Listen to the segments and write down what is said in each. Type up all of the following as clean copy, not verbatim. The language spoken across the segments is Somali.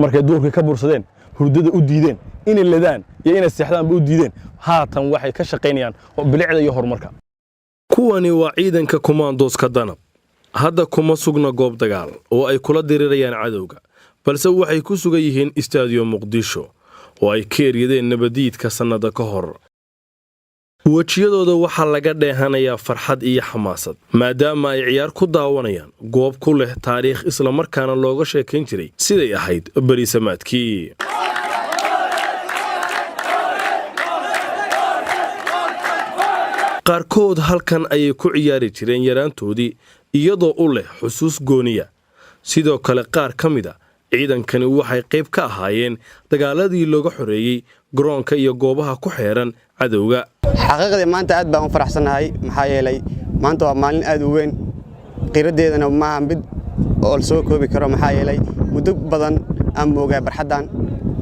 markay duurkii ka bursadeen hurdada u diideen inay ladaan iyo inay seexdaanba u diideen haatan waxay ka shaqaynayaan bilicda iyo horumarka. kuwani waa ciidanka kumaandooska danab hadda kuma sugna goob dagaal oo ay kula dirirayaan cadowga balse waxay ku sugan yihiin istaadiyo muqdisho oo ay ka eryadeen nabadiidka sannada ka hor. wejiyadooda waxaa laga dheehanayaa farxad iyo xamaasad maadaama ay ciyaar ku daawanayaan goob ku leh taariikh islamarkaana looga sheekayn jiray siday ahayd berisamaadkii. qaarkood halkan ayay ku ciyaari jireen yaraantoodii iyadoo u leh xusuus gooniya. sidoo kale qaar ka mida ciidankani waxay qayb ka ahaayeen dagaaladii looga xoreeyey garoonka iyo goobaha ku xeeran cadowga. xaqiiqdii maanta aad baan u faraxsanahay maxaa yeelay maanta waa maalin aad u weyn qiiradeedana maaha mid oo la soo koobi karo maxaa yeelay muddo badan aan moogaa barxaddan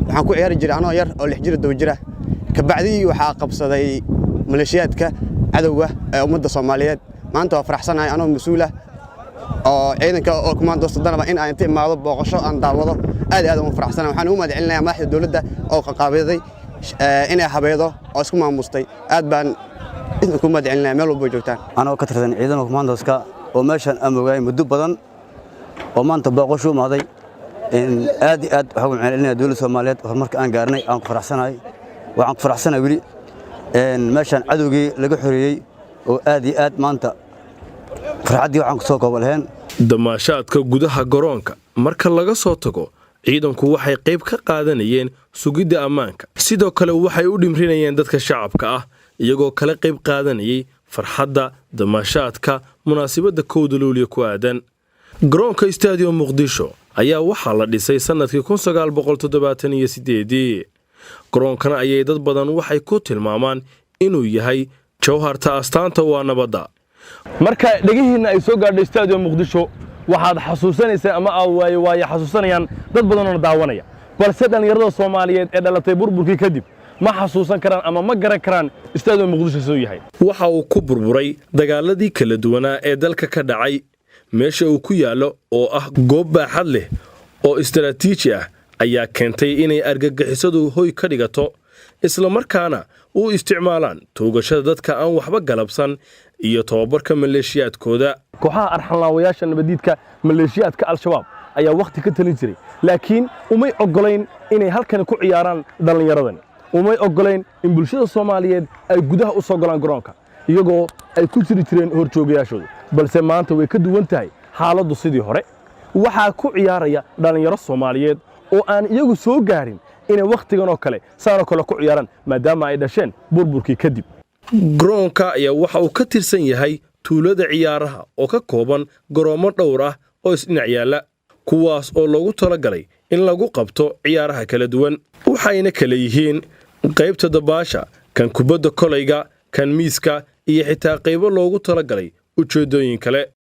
waxaan ku ciyaari jiray anoo yar oo 6 jir daba jira kabacdii waxaa qabsaday maleeshiyaadka cadowga ee ummadda Soomaaliyeed. maanta waa faraxsanahay anoo mas'uul ah oo ciidanka oo kumaandoosta danaba in aan timaado booqasho aan daawado aad u faraxsanahay. waxaan u mahadcelinayaa madaxda dawladda oo qaqaabiday inay habeedo oo isku maamustay aad baan idinku mahadcelinayaa meel walba joogtaan. anoo ka tirsan ciidanka kumaandooska oo meeshan aan ogaay muddo badan oo maanta booqasho u maaday aad waxa uu celinaya dawladda Soomaaliyeed horumarka aan gaarnay aan ku faraxsanahay. waxaan ku faraxsanahay wili meeshan cadowgii laga xoreeyay oo aad maanta farxadii waxaan ku soo koobalheen. damaashaadka gudaha garoonka marka laga soo tago ciidanku waxay qayb ka qaadanayeen sugidda ammaanka sidoo kale waxay u dhimrinayeen dadka shacabka ah iyagoo kala qayb qaadanayay farxadda damaashaadka munaasabadda 1 Luulyo ku aadan. garoonka istaadiyo muqdisho ayaa waxaa la dhisay sannadkii 1978. garoonkana ayay dad badan waxay ku tilmaamaan inuu yahay jawharta astaanta waa nabadda. marka dhagihiina ay soo gaadhay istaadiyo muqdisho waxaad xasuusanaysaa ama waaye xasuusanayaan dad badan oo daawanaya balse dhalinyarada Soomaaliyeed ee dhalatay burburkii kadib ma xasuusan karaan ama ma garan karaan istaadiyo muqdisho soo yahay. waxa uu ku burburay dagaaladii kala duwanaa ee dalka ka dhacay meesha uu ku yaalo oo ah goob baaxad leh oo istiraatiiji ah ayaa keentay inay argagixisadu hoy ka dhigato isla markaana u isticmaalaan toogashada dadka aan waxba galabsan iyo tababarka maleeshiyaadkooda. kooxaha arxanlaawayaasha nabadiidka maleeshiyaadka al-shabaab ayaa waqti ka talin jiray laakiin umay ogolayn inay halkan ku ciyaaraan dhalinyaradan. umay ogolayn in bulshada Soomaaliyeed ay gudaha u soo galaan garoonka iyagoo ay ku jiri jireen horjoogayaashooda balse maanta way ka duwan tahay xaaladdu sidii hore. waxaa ku ciyaaraya dhalinyaro Soomaaliyeed oo aan iyagu soo gaarin inay waqtigan oo kale saaro kale ku ciyaaraan maadaama ay dhasheen burburkii kadib. garoonka ayaa waxa uu ka tirsan yahay tuulada ciyaaraha oo ka kooban garoomo dhowr ah oo isdhinac yaala kuwaas oo loogu talagalay in lagu qabto ciyaaraha kala duwan. waxayna kala yihiin qaybta dabaasha, kan kubadda kolayga, kan miiska iyo xitaa qaybo loogu talagalay ujeedooyin kale.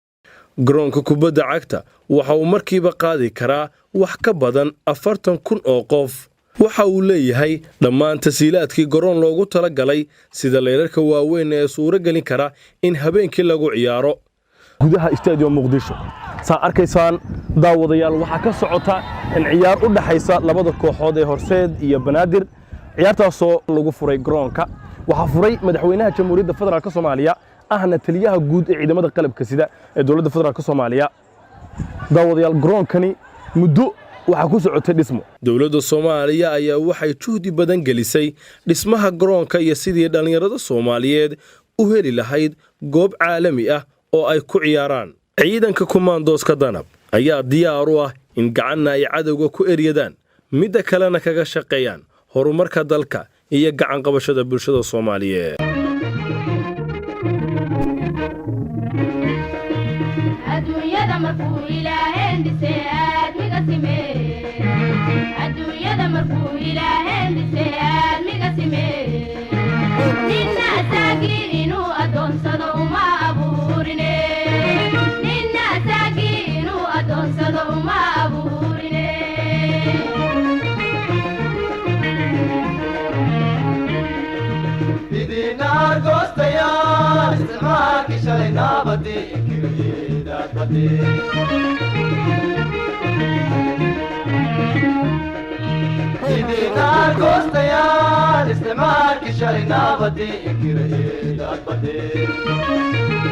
garoonka kubadda cagta waxa uu markiiba qaadi karaa wax ka badan 40,000 oo qof. waxa uu leeyahay dhammaan tasiilaadkii garoon loogu talagalay sida leerarka waaweyn ee suuro gelin kara in habeenkii lagu ciyaaro. gudaha istaadiyo muqdisho saa arkaysaan daawadayaal waxaa ka socota in ciyaar u dhaxaysa labada kooxood ee Horseed iyo Banaadir. ciyaartaasoo lagu furay garoonka waxaa furay madaxweynaha Jamhuuriyadda Federaalka Soomaaliya ahna taliyaha guud ee ciidamada qalabka sida ee dawladda Federaalka Soomaaliya. daawadayaal garoonkani muddo waxa ku socotay dhismo. dawladda Soomaaliya ayaa waxay juhdi badan gelisay dhismaha garoonka iyo sidii dhalinyarada Soomaaliyeed u heli lahayd goob caalami ah oo ay ku ciyaaraan. ciidanka kumaandooska danab ayaa diyaar u ah in gacanna ay cadowga ku eryadaan midda kalena kaga shaqeeyaan horumarka dalka iyo gacan qabashada bulshada Soomaaliyeed. adduunyada markuu Ilaahay dhisay aadmiga simee adduunyada markuu Ilaahay dhisay aadmiga simee ninna asagi inuu adoonsado uma abuurine ninna asagi inuu adoonsado uma abuurine idina goostayaan isticmaalki shalay naabadii kiriyada badii goostayaan isticmaalkii shalay naabadii inkirayeedaad badee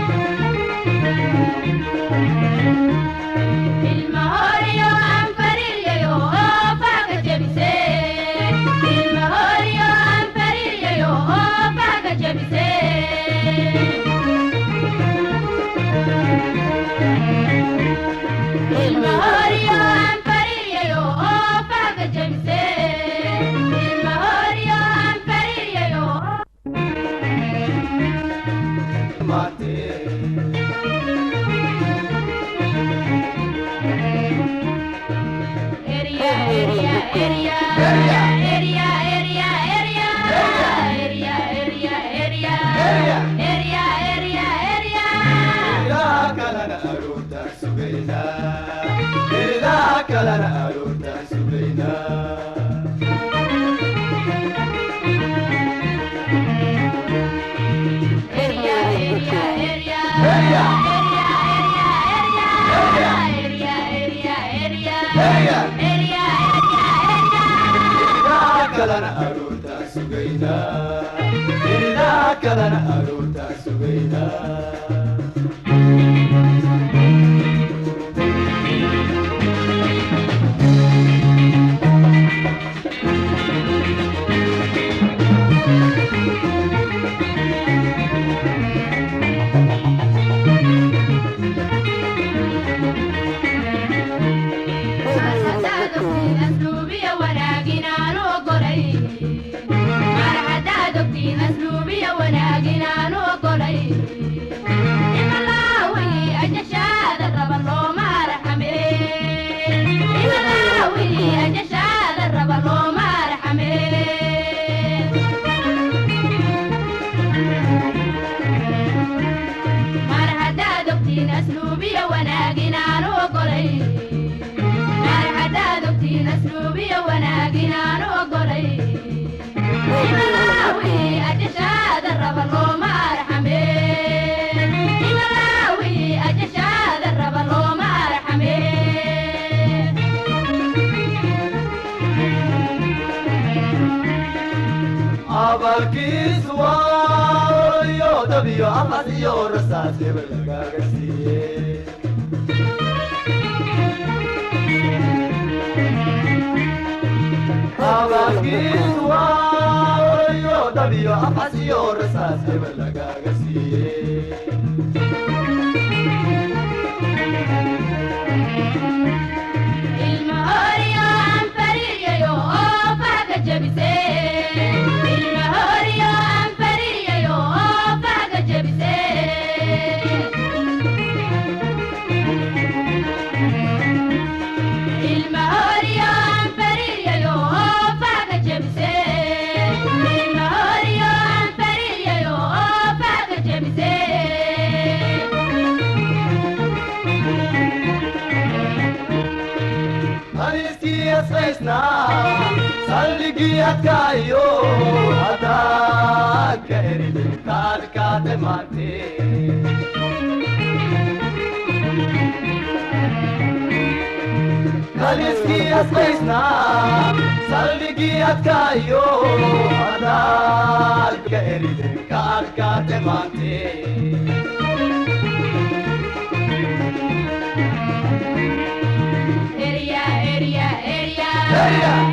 Area,